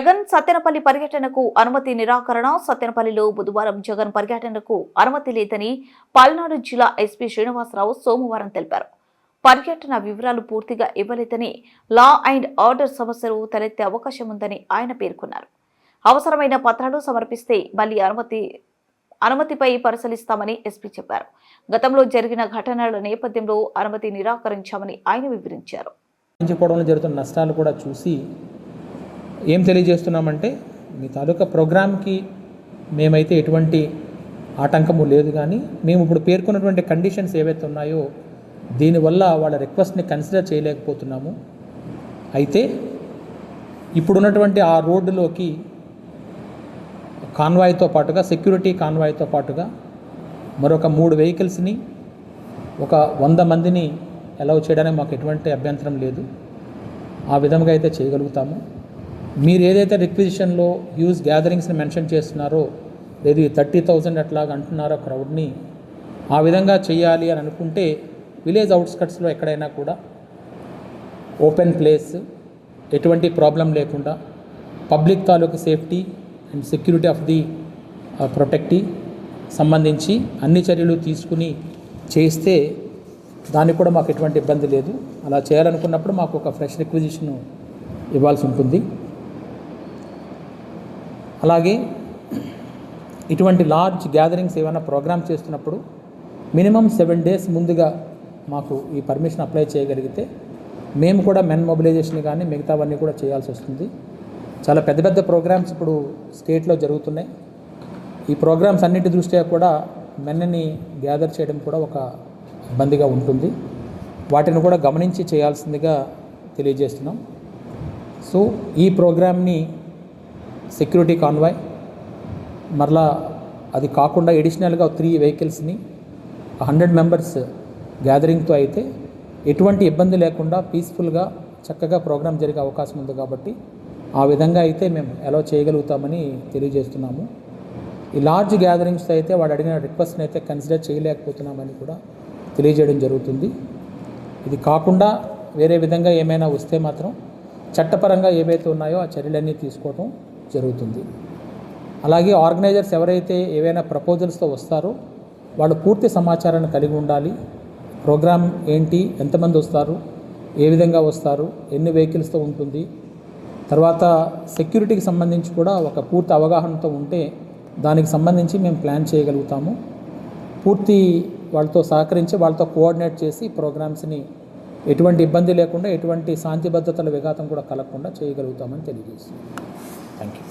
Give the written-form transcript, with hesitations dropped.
జగన్ సత్తెనపల్లి పర్యటనకు అనుమతి నిరాకరణ. సత్తెనపల్లిలో బుధవారం జగన్ పర్యటనకు అనుమతి లేదని పల్నాడు జిల్లా ఎస్పీ శ్రీనివాసరావు సోమవారం తెలిపారు. పర్యటన వివరాలు పూర్తిగా ఇవ్వలేదని, లా అండ్ ఆర్డర్ సమస్యలు తలెత్తే అవకాశం ఉందని ఆయన పేర్కొన్నారు. అవసరమైన పత్రాలు సమర్పిస్తే మళ్లీ అనుమతిపై పరిశీలిస్తామని ఎస్పీ చెప్పారు. గతంలో జరిగిన ఘటనల నేపథ్యంలో అనుమతి నిరాకరించామని ఆయన వివరించారు. జరుగుతున్న నష్టాలు కూడా చూసి ఏం తెలియజేస్తున్నామంటే, మీ తాలూకా ప్రోగ్రామ్కి మేమైతే ఎటువంటి ఆటంకము లేదు, కానీ మేము ఇప్పుడు పేర్కొన్నటువంటి కండిషన్స్ ఏవైతే ఉన్నాయో దీనివల్ల వాళ్ళ రిక్వెస్ట్ని కన్సిడర్ చేయలేకపోతున్నాము. అయితే ఇప్పుడున్నటువంటి ఆ రోడ్డులోకి కాన్వాయ్తో పాటుగా, సెక్యూరిటీ కాన్వాయ్తో పాటుగా మరొక 3 వెహికల్స్ని, ఒక 100 మందిని అలౌ చేయడానికి మాకు ఎటువంటి అభ్యంతరం లేదు. ఆ విధంగా అయితే చేయగలుగుతాము. మీరు ఏదైతే రిక్విజిషన్లో హ్యూజ్ గ్యాదరింగ్స్ని మెన్షన్ చేస్తున్నారో, లేదు 30,000 అట్లాగా అంటున్నారో క్రౌడ్ని, ఆ విధంగా చేయాలి అని అనుకుంటే విలేజ్ అవుట్స్కట్స్లో ఎక్కడైనా కూడా ఓపెన్ ప్లేస్, ఎటువంటి ప్రాబ్లం లేకుండా పబ్లిక్ తాలూకు safety and security of the protectee సంబంధించి అన్ని చర్యలు తీసుకుని చేస్తే దానికి కూడా మాకు ఎటువంటి ఇబ్బంది లేదు. అలా చేయాలనుకున్నప్పుడు మాకు ఒక ఫ్రెష్ రిక్విజిషన్ ఇవ్వాల్సి ఉంటుంది. అలాగే ఇటువంటి లార్జ్ గ్యాదరింగ్స్ ఏమైనా ప్రోగ్రామ్ చేస్తున్నప్పుడు మినిమం 7 days ముందుగా మాకు ఈ పర్మిషన్ అప్లై చేయగలిగితే మేము కూడా మెన్ మొబిలైజేషన్ కానీ మిగతావన్నీ కూడా చేయాల్సి వస్తుంది. చాలా పెద్ద పెద్ద ప్రోగ్రామ్స్ ఇప్పుడు స్టేట్లో జరుగుతున్నాయి. ఈ ప్రోగ్రామ్స్ అన్నిటి దృష్ట్యా కూడా మెన్ని గ్యాదర్ చేయడం కూడా ఒక ఇబ్బందిగా ఉంటుంది. వాటిని కూడా గమనించి చేయాల్సిందిగా తెలియజేస్తున్నాం. సో ఈ ప్రోగ్రామ్ని సెక్యూరిటీ కాన్వాయ్, మరలా అది కాకుండా ఎడిషనల్గా 3 వెహికల్స్ని 100 మెంబర్స్ గ్యాదరింగ్తో అయితే ఎటువంటి ఇబ్బంది లేకుండా పీస్ఫుల్గా చక్కగా ప్రోగ్రామ్ జరిగే అవకాశం ఉంది. కాబట్టి ఆ విధంగా అయితే మేము అలౌ చేయగలుగుతామని తెలియజేస్తున్నాము. ఈ లార్జ్ గ్యాదరింగ్స్తో అయితే వాడు అడిగిన రిక్వెస్ట్ని అయితే కన్సిడర్ చేయలేకపోతున్నామని కూడా తెలియజేయడం జరుగుతుంది. ఇది కాకుండా వేరే విధంగా ఏమైనా వస్తే మాత్రం చట్టపరంగా ఏవైతే ఉన్నాయో ఆ చర్యలన్నీ తీసుకోవడం జరుగుతుంది. అలాగే ఆర్గనైజర్స్ ఎవరైతే ఏవైనా ప్రపోజల్స్తో వస్తారో వాళ్ళు పూర్తి సమాచారాన్ని కలిగి ఉండాలి. ప్రోగ్రామ్ ఏంటి, ఎంతమంది వస్తారు, ఏ విధంగా వస్తారు, ఎన్ని వెహికల్స్తో ఉంటుంది, తర్వాత సెక్యూరిటీకి సంబంధించి కూడా ఒక పూర్తి అవగాహనతో ఉంటే దానికి సంబంధించి మేము ప్లాన్ చేయగలుగుతాము. పూర్తి వాళ్ళతో సహకరించి వాళ్ళతో కోఆర్డినేట్ చేసి ప్రోగ్రామ్స్ని ఎటువంటి ఇబ్బంది లేకుండా, ఎటువంటి శాంతి భద్రతల విఘాతం కూడా కలగకుండా చేయగలుగుతామని తెలియజేస్తున్నాం. Thank you.